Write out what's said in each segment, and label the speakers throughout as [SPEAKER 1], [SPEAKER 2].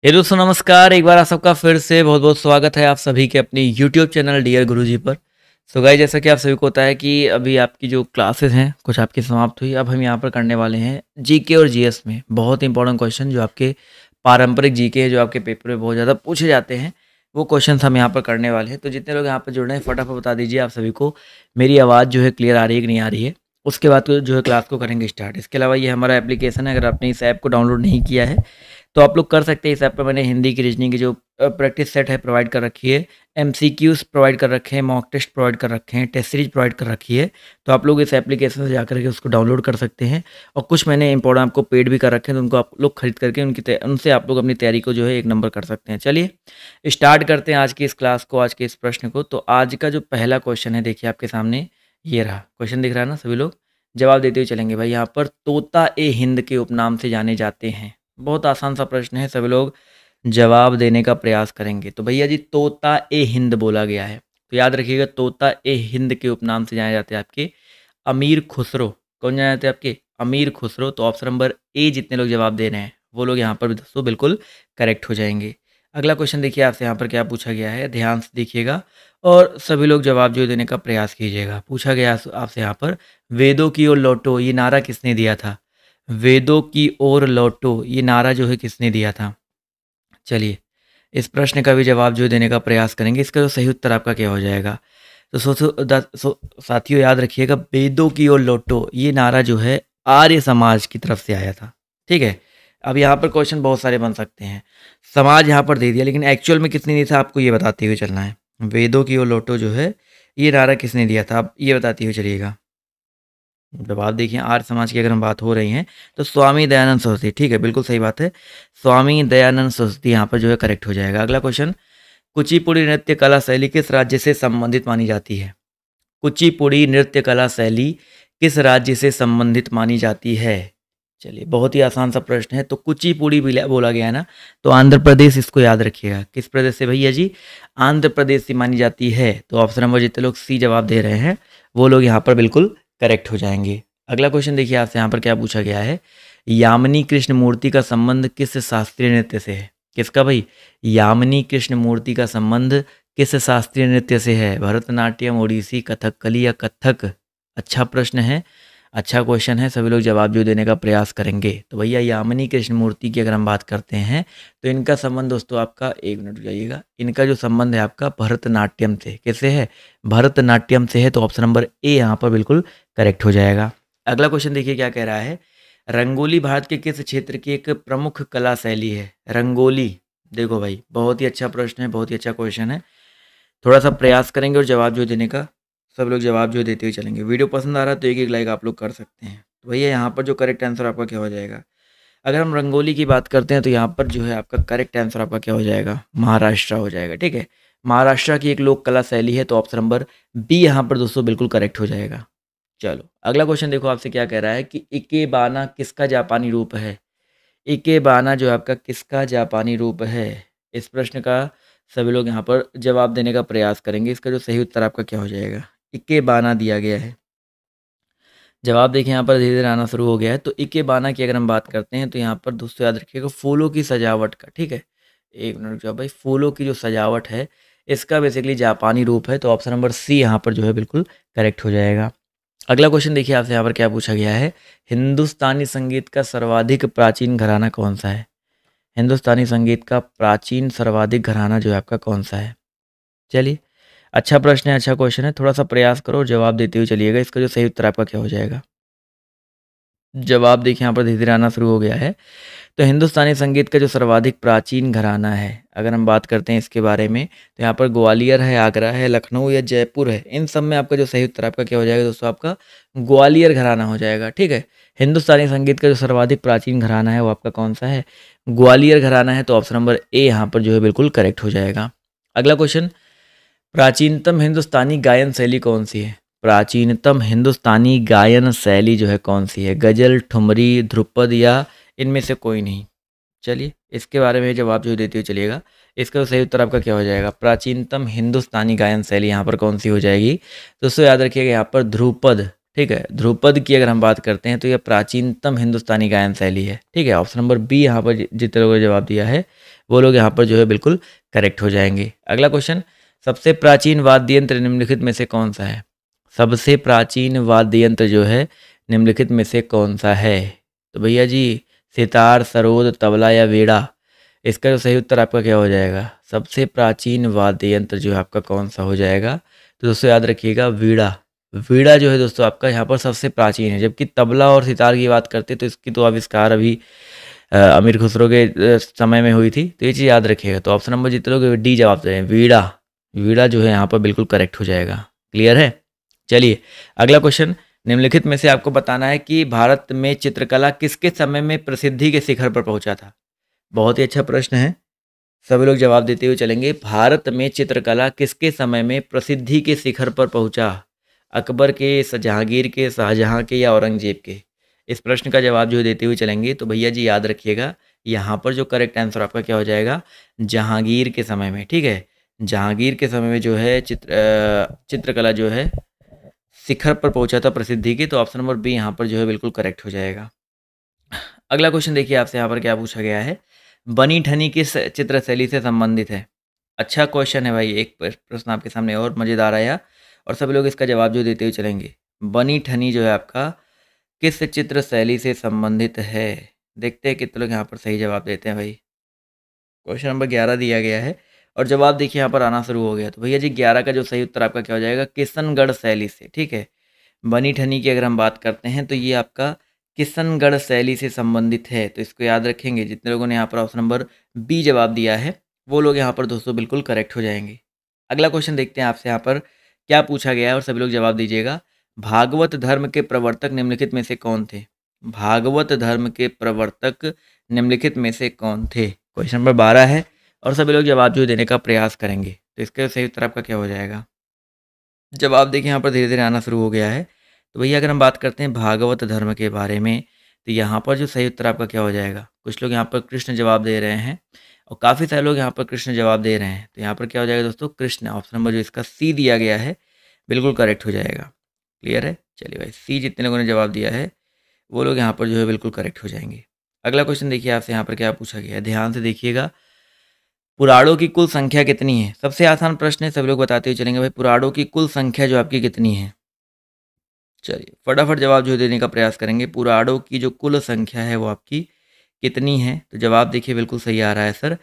[SPEAKER 1] ये दोस्तों नमस्कार। एक बार आप सबका फिर से बहुत बहुत स्वागत है आप सभी के अपनी यूट्यूब चैनल डियर गुरुजी पर। सो गाइस, जैसा कि आप सभी को होता है कि अभी आपकी जो क्लासेस हैं कुछ आपकी समाप्त हुई। अब हम यहाँ पर करने वाले हैं जीके और जीएस में बहुत इंपॉर्टेंट क्वेश्चन जो आपके पारंपरिक जीके है, जो आपके पेपर में बहुत ज़्यादा पूछे जाते हैं, वो क्वेश्चन हम यहाँ पर करने वाले हैं। तो जितने लोग यहाँ पर जुड़ रहे हैं फटाफट बता दीजिए आप सभी को मेरी आवाज़ जो है क्लियर आ रही है कि नहीं आ रही है। उसके बाद जो है क्लास को करेंगे स्टार्ट। इसके अलावा ये हमारा एप्लीकेशन है, अगर आपने इस ऐप को डाउनलोड नहीं किया है तो आप लोग कर सकते हैं। इस ऐप पर मैंने हिंदी की रीजनिंग की जो प्रैक्टिस सेट है प्रोवाइड कर रखी है, एमसीक्यूज प्रोवाइड कर रखे हैं, मॉक टेस्ट प्रोवाइड कर रखे हैं, टेस्ट सीरीज प्रोवाइड कर रखी है। तो आप लोग इस एप्लीकेशन से जाकर के उसको डाउनलोड कर सकते हैं। और कुछ मैंने इंपॉर्टेंट आपको पेड भी कर रखे हैं, तो उनको आप लोग खरीद करके उनसे आप लोग अपनी तैयारी को जो है 1 नंबर कर सकते हैं। चलिए स्टार्ट करते हैं आज की इस क्लास को, आज के इस प्रश्न को। तो आज का जो पहला क्वेश्चन है देखिए आपके सामने ये रहा। क्वेश्चन दिख रहा है ना, सभी लोग जवाब देते हुए चलेंगे। भाई यहाँ पर तोता ए हिंद के उपनाम से जाने जाते हैं। बहुत आसान सा प्रश्न है, सभी लोग जवाब देने का प्रयास करेंगे। तो भैया जी तोता ए हिंद बोला गया है, तो याद रखिएगा तोता ए हिंद के उपनाम से जाने जाते हैं आपके अमीर खुसरो। कौन जाने जाते हैं आपके अमीर खुसरो। तो ऑप्शन नंबर ए जितने लोग जवाब दे रहे हैं वो लोग यहाँ पर भी दोस्तों बिल्कुल करेक्ट हो जाएंगे। अगला क्वेश्चन देखिए आपसे यहाँ पर क्या पूछा गया है, ध्यान से देखिएगा और सभी लोग जवाब जो देने का प्रयास कीजिएगा। पूछा गया आपसे यहाँ पर वेदों की ओर लौटो ये नारा किसने दिया था। वेदों की ओर लौटो ये नारा जो है किसने दिया था। चलिए इस प्रश्न का भी जवाब जो देने का प्रयास करेंगे। इसका जो सही उत्तर आपका क्या हो जाएगा। तो साथियों याद रखिएगा वेदों की ओर लौटो ये नारा जो है आर्य समाज की तरफ से आया था। ठीक है, अब यहाँ पर क्वेश्चन बहुत सारे बन सकते हैं। समाज यहाँ पर दे दिया लेकिन एक्चुअल में किसने दिया था आपको ये बताते हुए चलना है। वेदों की ओर लौटो जो है ये नारा किसने दिया था आप ये बताते हुए चलिएगा। जवाब देखिए आर्य समाज की अगर हम बात हो रही हैं तो स्वामी दयानंद सरस्वती। ठीक है, बिल्कुल सही बात है, स्वामी दयानंद सरस्वती यहाँ पर जो है करेक्ट हो जाएगा। अगला क्वेश्चन, कुचिपुड़ी नृत्य कला शैली किस राज्य से संबंधित मानी जाती है। कुचिपुड़ी नृत्य कला शैली किस राज्य से संबंधित मानी जाती है। चलिए बहुत ही आसान सा प्रश्न है। तो कुचिपुड़ी बोला गया है ना, तो आंध्र प्रदेश, इसको याद रखिएगा। किस प्रदेश से भैया जी, आंध्र प्रदेश से मानी जाती है। तो ऑप्शन नंबर जितने लोग सी जवाब दे रहे हैं वो लोग यहाँ पर बिल्कुल करेक्ट हो जाएंगे। अगला क्वेश्चन देखिए आपसे यहाँ पर क्या पूछा गया है, यामिनी कृष्ण मूर्ति का संबंध किस शास्त्रीय नृत्य से है। किसका भाई, यामिनी कृष्ण मूर्ति का संबंध किस शास्त्रीय नृत्य से है। भरतनाट्यम, ओडिसी, कथकली या कथक। अच्छा प्रश्न है, अच्छा क्वेश्चन है, सभी लोग जवाब जो देने का प्रयास करेंगे। तो भैया यामिनी कृष्ण मूर्ति की अगर हम बात करते हैं तो इनका संबंध दोस्तों आपका, 1 मिनट रुक जाइएगा, इनका जो संबंध है आपका भरतनाट्यम से। किससे है, भरतनाट्यम से है। तो ऑप्शन नंबर ए यहाँ पर बिल्कुल करेक्ट हो जाएगा। अगला क्वेश्चन देखिए क्या कह रहा है, रंगोली भारत के किस क्षेत्र की एक प्रमुख कला शैली है। रंगोली, देखो भाई बहुत ही अच्छा प्रश्न है, बहुत ही अच्छा क्वेश्चन है। थोड़ा सा प्रयास करेंगे और जवाब जो देने का सब लोग जवाब जो देते हुए चलेंगे। वीडियो पसंद आ रहा है तो एक लाइक आप लोग कर सकते हैं। तो भैया यहाँ पर जो करेक्ट आंसर आपका क्या हो जाएगा। अगर हम रंगोली की बात करते हैं तो यहाँ पर जो है आपका करेक्ट आंसर आपका क्या हो जाएगा, महाराष्ट्र हो जाएगा। ठीक है, महाराष्ट्र की एक लोक कला शैली है। तो ऑप्शन नंबर बी यहाँ पर दोस्तों बिल्कुल करेक्ट हो जाएगा। चलो अगला क्वेश्चन देखो आपसे क्या कह रहा है कि इकेबाना किसका जापानी रूप है। इकेबाना जो आपका किसका जापानी रूप है। इस प्रश्न का सभी लोग यहाँ पर जवाब देने का प्रयास करेंगे। इसका जो सही उत्तर आपका क्या हो जाएगा, इकेबाना दिया गया है। जवाब देखिए यहाँ पर धीरे धीरे आना शुरू हो गया है। तो इकेबाना की अगर हम बात करते हैं तो यहाँ पर दोस्तों याद रखिएगा फूलों की सजावट का। ठीक है, 1 मिनट जो भाई, फूलों की जो सजावट है इसका बेसिकली जापानी रूप है। तो ऑप्शन नंबर सी यहाँ पर जो है बिल्कुल करेक्ट हो जाएगा। अगला क्वेश्चन देखिए आपसे यहाँ पर क्या पूछा गया है, हिंदुस्तानी संगीत का सर्वाधिक प्राचीन घराना कौन सा है। हिंदुस्तानी संगीत का प्राचीन सर्वाधिक घराना जो है आपका कौन सा है। चलिए अच्छा प्रश्न है, अच्छा क्वेश्चन है, थोड़ा सा प्रयास करो और जवाब देते हुए चलिएगा। इसका जो सही उत्तर आपका क्या हो जाएगा। जवाब देखिए यहाँ पर धीरे धीरे आना शुरू हो गया है। तो हिंदुस्तानी संगीत का जो सर्वाधिक प्राचीन घराना है अगर हम बात करते हैं इसके बारे में तो यहाँ पर ग्वालियर है, आगरा है, लखनऊ या जयपुर है। इन सब में आपका जो सही उत्तर आपका क्या हो जाएगा दोस्तों, आपका ग्वालियर घराना हो जाएगा। ठीक है, हिंदुस्तानी संगीत का जो सर्वाधिक प्राचीन घराना है वो आपका कौन सा है, ग्वालियर घराना है। तो ऑप्शन नंबर ए यहाँ पर जो है बिल्कुल करेक्ट हो जाएगा। अगला क्वेश्चन, प्राचीनतम हिंदुस्तानी गायन शैली कौन सी है। प्राचीनतम हिंदुस्तानी गायन शैली जो है कौन सी है, गजल, ठुमरी, ध्रुपद या इनमें से कोई नहीं। चलिए इसके बारे में जवाब जो देते हुए चलिएगा। इसका सही उत्तर आपका क्या हो जाएगा, प्राचीनतम हिंदुस्तानी गायन शैली यहाँ पर कौन सी हो जाएगी। दोस्तों याद रखिएगा यहाँ पर ध्रुपद। ठीक है। ध्रुपद की अगर हम बात करते हैं तो यह प्राचीनतम हिंदुस्तानी गायन शैली है। ठीक है, ऑप्शन नंबर बी यहाँ पर जितने लोगों ने जवाब दिया है वो लोग यहाँ पर जो है बिल्कुल करेक्ट हो जाएंगे। अगला क्वेश्चन, सबसे प्राचीन वाद्य यंत्र निम्नलिखित में से कौन सा है? सबसे प्राचीन वाद्य यंत्र जो है निम्नलिखित में से कौन सा है? तो भैया जी सितार, सरोद, तबला या वीणा, इसका जो सही उत्तर आपका क्या हो जाएगा? सबसे प्राचीन वाद्य यंत्र जो है आपका कौन सा हो जाएगा? तो दोस्तों याद रखिएगा वीणा। वीणा जो है दोस्तों आपका यहाँ पर सबसे प्राचीन है, जबकि तबला और सितार की बात करते तो इसकी तो आविष्कार अभी अमीर खुसरो के समय में हुई थी। तो ये चीज़ याद रखिएगा। तो ऑप्शन नंबर जितने लोग डी जवाब दे रहे हैं, वीणा। वीणा जो है यहाँ पर बिल्कुल करेक्ट हो जाएगा। क्लियर है? चलिए अगला क्वेश्चन, निम्नलिखित में से आपको बताना है कि भारत में चित्रकला किसके समय में प्रसिद्धि के शिखर पर पहुंचा था? बहुत ही अच्छा प्रश्न है, सभी लोग जवाब देते हुए चलेंगे। भारत में चित्रकला किसके समय में प्रसिद्धि के शिखर पर पहुंचा? अकबर के, जहांगीर के, शाहजहां के या औरंगजेब के? इस प्रश्न का जवाब जो देते हुए चलेंगे तो भैया जी याद रखिएगा यहाँ पर जो करेक्ट आंसर आपका क्या हो जाएगा? जहांगीर के समय में। ठीक है, जहांगीर के समय में जो है चित्रकला जो है शिखर पर पहुंचा था प्रसिद्धि की। तो ऑप्शन नंबर बी यहाँ पर जो है बिल्कुल करेक्ट हो जाएगा। अगला क्वेश्चन देखिए आपसे यहाँ पर क्या पूछा गया है, बनी ठनी किस चित्र शैली से संबंधित है? अच्छा क्वेश्चन है भाई, एक प्रश्न आपके सामने और मज़ेदार आया और सभी लोग इसका जवाब जो देते हुए चलेंगे। बनी ठनी जो है आपका किस चित्र शैली से संबंधित है? देखते हैं कितने लोग यहाँ पर सही जवाब देते हैं भाई। क्वेश्चन नंबर 11 दिया गया है और जवाब देखिए यहाँ पर आना शुरू हो गया। तो भैया जी 11 का जो सही उत्तर आपका क्या हो जाएगा? किशनगढ़ शैली से। ठीक है, बनी ठनी की अगर हम बात करते हैं तो ये आपका किशनगढ़ शैली से संबंधित है। तो इसको याद रखेंगे। जितने लोगों ने यहाँ पर ऑप्शन नंबर बी जवाब दिया है वो लोग यहाँ पर दोस्तों बिल्कुल करेक्ट हो जाएंगे। अगला क्वेश्चन देखते हैं आपसे यहाँ पर क्या पूछा गया है और सभी लोग जवाब दीजिएगा। भागवत धर्म के प्रवर्तक निम्नलिखित में से कौन थे? भागवत धर्म के प्रवर्तक निम्नलिखित में से कौन थे? क्वेश्चन नंबर 12 है और सभी लोग जवाब जो देने का प्रयास करेंगे। तो इसका सही उत्तर आपका क्या हो जाएगा? जवाब देखिए यहाँ पर धीरे धीरे आना शुरू हो गया है। तो भैया अगर हम बात करते हैं भागवत धर्म के बारे में तो यहाँ पर जो सही उत्तर आपका क्या हो जाएगा? कुछ लोग यहाँ पर कृष्ण जवाब दे रहे हैं और काफ़ी सारे लोग यहाँ पर कृष्ण जवाब दे रहे हैं। तो यहाँ पर क्या हो जाएगा दोस्तों? कृष्ण। ऑप्शन नंबर जो इसका सी दिया गया है बिल्कुल करेक्ट हो जाएगा। क्लियर है? चलिए भाई, सी जितने लोगों ने जवाब दिया है वो लोग यहाँ पर जो है बिल्कुल करेक्ट हो जाएंगे। अगला क्वेश्चन देखिए आपसे यहाँ पर क्या पूछा गया है, ध्यान से देखिएगा। पुराणों की कुल संख्या कितनी है? सबसे आसान प्रश्न है, सब लोग बताते हुए चलेंगे भाई पुराणों की कुल संख्या जो आपकी कितनी है? चलिए फटाफट जवाब जो देने का प्रयास करेंगे। पुराणों की जो कुल संख्या है वो आपकी कितनी है? तो जवाब देखिए बिल्कुल सही आ रहा है सर।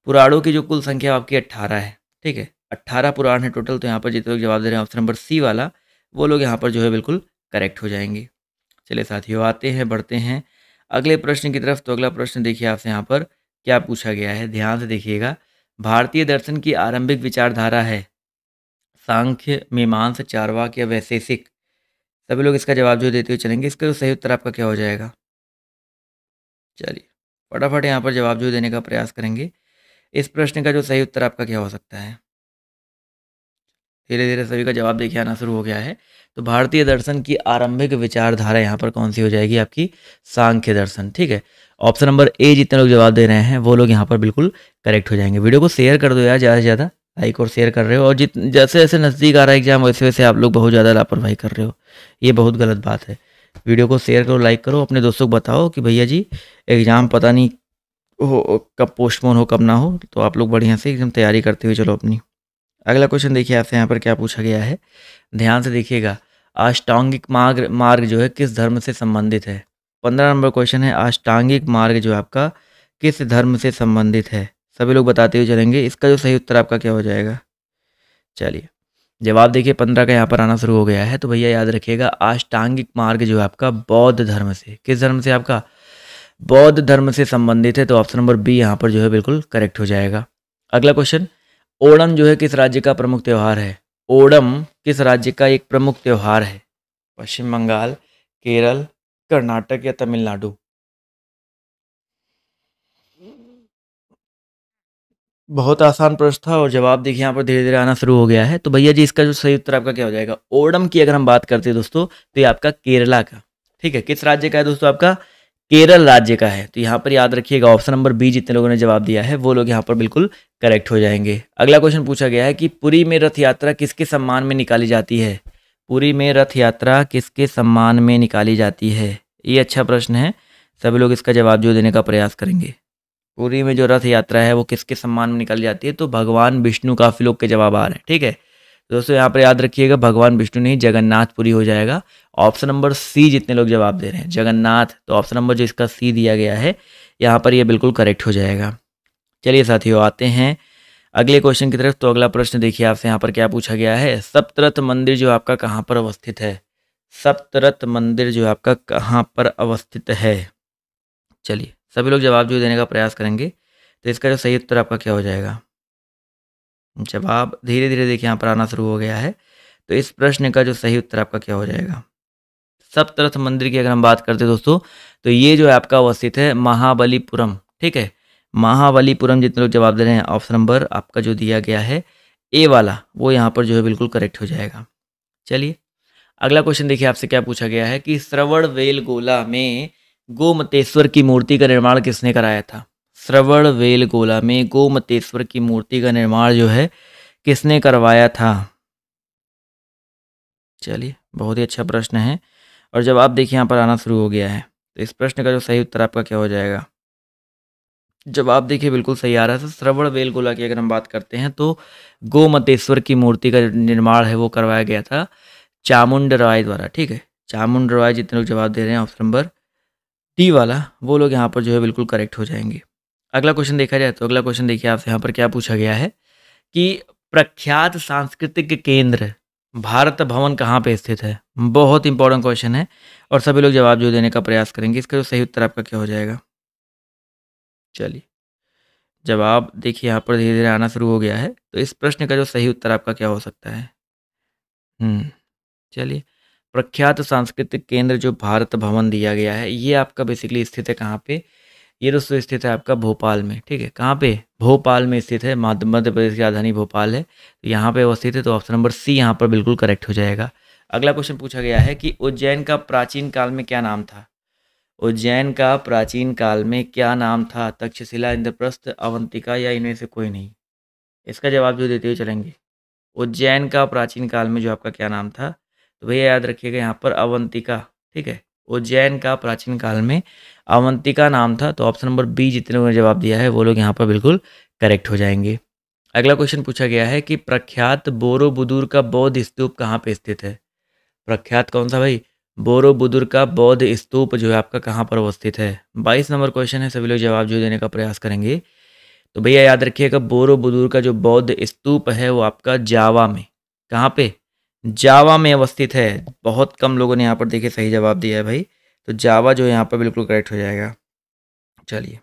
[SPEAKER 1] पुराणों की जो कुल संख्या आपकी 18 है। ठीक है, 18 पुराण है टोटल। तो यहाँ पर जितने लोग जवाब दे रहे हैं ऑप्शन नंबर सी वाला वो लोग यहाँ पर जो है बिल्कुल करेक्ट हो जाएंगे। चलिए साथियों आते हैं, बढ़ते हैं अगले प्रश्न की तरफ। तो अगला प्रश्न देखिए आपसे यहाँ पर क्या पूछा गया है, ध्यान से देखिएगा। भारतीय दर्शन की आरंभिक विचारधारा है सांख्य, मीमांसा, चार्वाक या वैशेषिक? सभी लोग इसका जवाब जो देते हुए चलेंगे। इसका जो सही उत्तर आपका क्या हो जाएगा? चलिए फटाफट यहाँ पर जवाब जो देने का प्रयास करेंगे। इस प्रश्न का जो सही उत्तर आपका क्या हो सकता है? धीरे धीरे सभी का जवाब देखिए आना शुरू हो गया है। तो भारतीय दर्शन की आरंभिक विचारधारा यहाँ पर कौन सी हो जाएगी आपकी? सांख्य दर्शन। ठीक है, ऑप्शन नंबर ए जितने लोग जवाब दे रहे हैं वो लोग यहाँ पर बिल्कुल करेक्ट हो जाएंगे। वीडियो को शेयर कर दो यार, ज़्यादा से ज़्यादा लाइक और शेयर कर रहे हो। और जैसे जैसे नज़दीक आ रहा है एग्जाम वैसे वैसे आप लोग बहुत ज़्यादा लापरवाही कर रहे हो, ये बहुत गलत बात है। वीडियो को शेयर करो, लाइक करो, अपने दोस्तों को बताओ कि भैया जी एग्ज़ाम पता नहीं हो कब पोस्टपोन हो कब ना हो। तो आप लोग बढ़िया से एकदम तैयारी करते हुए चलो अपनी। अगला क्वेश्चन देखिए आपसे यहाँ पर क्या पूछा गया है, ध्यान से देखिएगा। अष्टांगिक मार्ग मार्ग जो है किस धर्म से संबंधित है? 15 नंबर क्वेश्चन है, अष्टांगिक मार्ग जो आपका किस धर्म से संबंधित है? सभी लोग बताते हुए चलेंगे। इसका जो सही उत्तर आपका क्या हो जाएगा? चलिए जवाब देखिए 15 का यहाँ पर आना शुरू हो गया है। तो भैया याद रखिएगा अष्टांगिक मार्ग जो है आपका बौद्ध धर्म से, किस धर्म से? आपका बौद्ध धर्म से संबंधित है। तो ऑप्शन नंबर बी यहाँ पर जो है बिल्कुल करेक्ट हो जाएगा। अगला क्वेश्चन, ओणम जो है किस राज्य का प्रमुख त्यौहार है? ओणम किस राज्य का एक प्रमुख त्यौहार है? पश्चिम बंगाल, केरल, कर्नाटक या तमिलनाडु? बहुत आसान प्रश्न था और जवाब देखिए यहाँ पर धीरे धीरे आना शुरू हो गया है। तो भैया जी इसका जो सही उत्तर आपका क्या हो जाएगा? ओणम की अगर हम बात करते हैं दोस्तों तो ये आपका केरला का, ठीक है, किस राज्य का है दोस्तों? आपका केरल राज्य का है। तो यहाँ पर याद रखिएगा ऑप्शन नंबर बी जितने लोगों ने जवाब दिया है वो लोग यहाँ पर बिल्कुल करेक्ट हो जाएंगे। अगला क्वेश्चन पूछा गया है कि पुरी में रथ यात्रा किसके सम्मान में निकाली जाती है? पुरी में रथ यात्रा किसके सम्मान में निकाली जाती है? ये अच्छा प्रश्न है, सभी लोग इसका जवाब जो देने का प्रयास करेंगे। पुरी में जो रथ यात्रा है वो किसके सम्मान में निकाली जाती है? तो भगवान विष्णु, काफ़ी लोग के जवाब आ रहे हैं, ठीक है। तो दोस्तों यहाँ पर याद रखिएगा, भगवान विष्णु नहीं, जगन्नाथपुरी हो जाएगा। ऑप्शन नंबर सी जितने लोग जवाब दे रहे हैं जगन्नाथ, तो ऑप्शन नंबर जो इसका सी दिया गया है यहाँ पर ये बिल्कुल करेक्ट हो जाएगा। चलिए साथियों, आते हैं अगले क्वेश्चन की तरफ। तो अगला प्रश्न देखिए आपसे यहाँ पर क्या पूछा गया है। सप्तरथ मंदिर जो आपका कहाँ पर अवस्थित है? सप्तरथ मंदिर जो आपका कहाँ पर अवस्थित है? चलिए सभी लोग जवाब जो देने का प्रयास करेंगे। तो इसका जो सही उत्तर आपका क्या हो जाएगा? जवाब धीरे धीरे देखिए यहाँ पर आना शुरू हो गया है। तो इस प्रश्न का जो सही उत्तर आपका क्या हो जाएगा? सप्तरथ मंदिर की अगर हम बात करते हैं दोस्तों, तो ये जो है आपका अवस्थित है महाबलीपुरम, ठीक है। महाबलीपुरम जितने लोग जवाब दे रहे हैं, ऑप्शन नंबर आपका जो दिया गया है ए वाला, वो यहाँ पर जो है बिल्कुल करेक्ट हो जाएगा। चलिए अगला क्वेश्चन देखिए आपसे क्या पूछा गया है कि श्रवण बेलगोला में गोमतेश्वर की मूर्ति का निर्माण किसने कराया था? श्रवण बेलगोला में गोमतेश्वर की मूर्ति का निर्माण जो है किसने करवाया था? चलिए बहुत ही अच्छा प्रश्न है और जवाब देखिए यहाँ पर आना शुरू हो गया है। तो इस प्रश्न का जो सही उत्तर आपका क्या हो जाएगा? जवाब देखिए बिल्कुल सही आ रहा है। तो श्रवण बेलगोला की अगर हम बात करते हैं तो गोमतेश्वर की मूर्ति का निर्माण है वो करवाया गया था चामुंड राय द्वारा, ठीक है। चामुंड राय जितने लोग जवाब दे रहे हैं ऑप्शन नंबर डी वाला, वो लोग यहाँ पर जो है बिल्कुल करेक्ट हो जाएंगे। अगला क्वेश्चन देखा जाए तो अगला क्वेश्चन देखिए आपसे यहाँ पर क्या पूछा गया है कि प्रख्यात सांस्कृतिक केंद्र भारत भवन कहाँ पे स्थित है? बहुत इंपॉर्टेंट क्वेश्चन है और सभी लोग जवाब जो देने का प्रयास करेंगे। इसका जो सही उत्तर आपका क्या हो जाएगा? चलिए जवाब देखिए यहाँ पर धीरे धीरे आना शुरू हो गया है। तो इस प्रश्न का जो सही उत्तर आपका क्या हो सकता है? चलिए प्रख्यात सांस्कृतिक केंद्र जो भारत भवन दिया गया है, ये आपका बेसिकली स्थित है कहाँ पे? ये दोस्तों स्थित है आपका भोपाल में, ठीक है। कहाँ पे? भोपाल में स्थित है। मध्य प्रदेश की राजधानी भोपाल है, तो यहाँ पे अवस्थित है। तो ऑप्शन नंबर सी यहाँ पर बिल्कुल करेक्ट हो जाएगा। अगला क्वेश्चन पूछा गया है कि उज्जैन का प्राचीन काल में क्या नाम था? उज्जैन का प्राचीन काल में क्या नाम था? तक्षशिला, इंद्रप्रस्थ, अवंतिका या इनमें से कोई नहीं? इसका जवाब जो देते हुए चलेंगे। उज्जैन का प्राचीन काल में जो आपका क्या नाम था? तो भैया याद रखिएगा यहाँ पर अवंतिका, ठीक है। उज्जैन का प्राचीन काल में अवंतिका नाम था। तो ऑप्शन नंबर बी जितने लोगों ने जवाब दिया है वो लोग यहाँ पर बिल्कुल करेक्ट हो जाएंगे। अगला क्वेश्चन पूछा गया है कि प्रख्यात बोरोबुदुर का बौद्ध स्तूप कहाँ पे स्थित है? प्रख्यात कौन सा भाई? बोरोबुदुर का बौद्ध स्तूप जो है आपका कहाँ पर अवस्थित है? 22 नंबर क्वेश्चन है, सभी लोग जवाब जो देने का प्रयास करेंगे। तो भैया याद रखिएगा बोरोबुदुर का जो बौद्ध स्तूप है वो आपका जावा में, कहाँ पे? जावा में अवस्थित है। बहुत कम लोगों ने यहाँ पर देखिए सही जवाब दिया है भाई। तो जावा जो है यहाँ पर बिल्कुल करेक्ट हो जाएगा। चलिए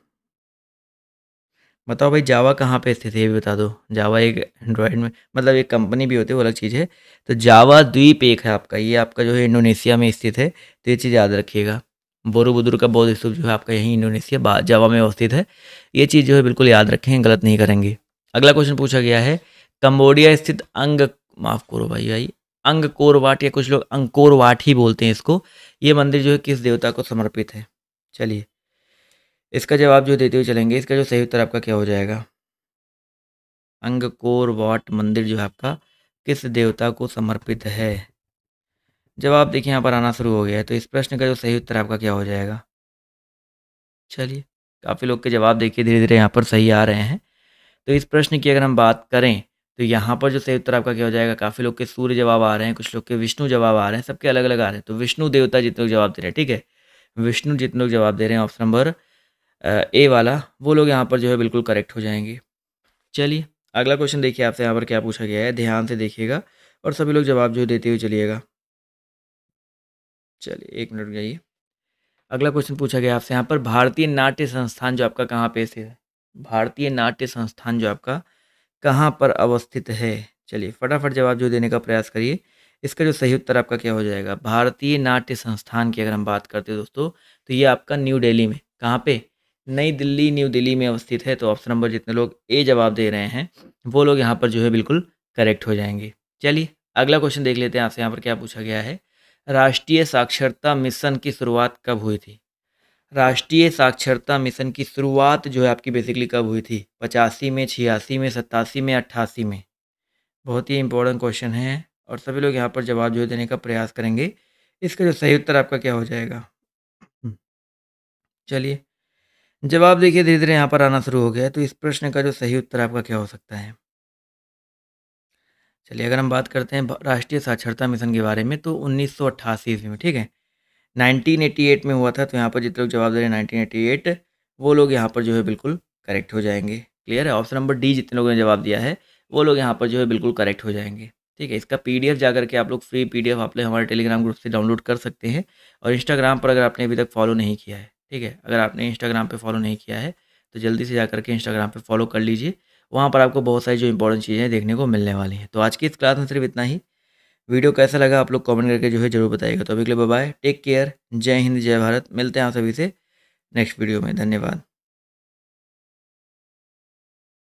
[SPEAKER 1] बताओ भाई जावा कहाँ पे स्थित है, ये भी बता दो। जावा एक एंड्रॉयड में मतलब एक कंपनी भी होती है, वो अलग चीज़ है। तो जावा द्वीप एक है आपका, ये आपका जो है इंडोनेशिया में स्थित है। तो ये चीज़ याद रखिएगा। बोरोबुदुर का बौद्ध स्तूप जो है आपका यहीं इंडोनेशिया जावा में अवस्थित है। ये चीज़ जो है बिल्कुल याद रखें, गलत नहीं करेंगे। अगला क्वेश्चन पूछा गया है कंबोडिया स्थित माफ़ करो भाई अंगकोर वाट, या कुछ लोग अंकोर वाट ही बोलते हैं इसको, ये मंदिर जो है किस देवता को समर्पित है? चलिए इसका जवाब जो देते हुए चलेंगे। इसका जो सही उत्तर आपका क्या हो जाएगा? अंगकोर वाट मंदिर जो है आपका किस देवता को समर्पित है? जवाब देखिए यहाँ पर आना शुरू हो गया है। तो इस प्रश्न का जो सही उत्तर आपका क्या हो जाएगा? चलिए काफ़ी लोग के जवाब देखिए धीरे धीरे यहाँ पर सही आ रहे हैं। तो इस प्रश्न की अगर हम बात करें तो यहाँ पर जो सही उत्तर आपका क्या हो जाएगा? काफ़ी लोग के सूर्य जवाब आ रहे हैं, कुछ लोग के विष्णु जवाब आ रहे हैं, सबके अलग अलग आ रहे हैं। तो विष्णु देवता जितने लोग जवाब दे रहे हैं, ठीक है, विष्णु जितने लोग जवाब दे रहे हैं ऑप्शन नंबर ए वाला, वो लोग यहाँ पर जो है बिल्कुल करेक्ट हो जाएंगे। चलिए अगला क्वेश्चन देखिए आपसे यहाँ पर क्या पूछा गया है, ध्यान से देखिएगा और सभी लोग जवाब जो देते हुए चलिएगा। चलिए 1 मिनट जाइए। अगला क्वेश्चन पूछा गया आपसे यहाँ पर भारतीय नाट्य संस्थान जो आपका कहाँ पे स्थित है? भारतीय नाट्य संस्थान जो आपका कहाँ पर अवस्थित है? चलिए फटाफट जवाब जो देने का प्रयास करिए। इसका जो सही उत्तर आपका क्या हो जाएगा? भारतीय नाट्य संस्थान की अगर हम बात करते हैं दोस्तों, तो ये आपका न्यू दिल्ली में, कहाँ पे? नई दिल्ली, न्यू दिल्ली में अवस्थित है। तो ऑप्शन नंबर जितने लोग ए जवाब दे रहे हैं वो लोग यहाँ पर जो है बिल्कुल करेक्ट हो जाएंगे। चलिए अगला क्वेश्चन देख लेते हैं आपसे। यहाँ पर क्या पूछा गया है, राष्ट्रीय साक्षरता मिशन की शुरुआत कब हुई थी? राष्ट्रीय साक्षरता मिशन की शुरुआत जो है आपकी बेसिकली कब हुई थी? 85 में, 86 में, 87 में, 88 में? बहुत ही इंपॉर्टेंट क्वेश्चन है और सभी लोग यहाँ पर जवाब जो है देने का प्रयास करेंगे। इसका जो सही उत्तर आपका क्या हो जाएगा? चलिए, जवाब देखिए धीरे-धीरे यहाँ पर आना शुरू हो गया है, तो इस प्रश्न का जो सही उत्तर आपका क्या हो सकता है? चलिए, अगर हम बात करते हैं राष्ट्रीय साक्षरता मिशन के बारे में, तो 1988 ईस्वी में, ठीक है? 1988 में हुआ था, तो यहाँ पर जितने लोग जवाब दे रहे हैं 1988, वो लोग यहाँ पर जो है बिल्कुल करेक्ट हो जाएंगे। क्लियर है? ऑप्शन नंबर डी जितने लोगों ने जवाब दिया है, वो लोग यहाँ पर जो है बिल्कुल करेक्ट हो जाएंगे। ठीक है? इसका पीडीएफ जाकर के आप लोग फ्री पीडीएफ आप लोग हमारे टेलीग्राम ग्रुप से डाउनलोड कर सकते हैं, और इंस्टाग्राम पर अगर आपने अभी तक फॉलो नहीं किया है, ठीक है? अगर आपने इंस्टाग्राम पे फॉलो नहीं किया है, तो जल्दी से जाकर के इंस्टाग्राम पे फॉलो कर लीजिए। वहाँ पर आपको बहुत सारी जो इंपॉर्टेंट चीज़ें देखने को मिलने वाली हैं। तो आज की इस क्लास में सिर्फ इतना ही। वीडियो कैसा लगा आप लोग कमेंट करके जो है ज़रूर बताइएगा। तो अभी के लिए बाय बाय, टेक केयर, जय हिंद, जय भारत। मिलते हैं आप सभी से नेक्स्ट वीडियो में। धन्यवाद।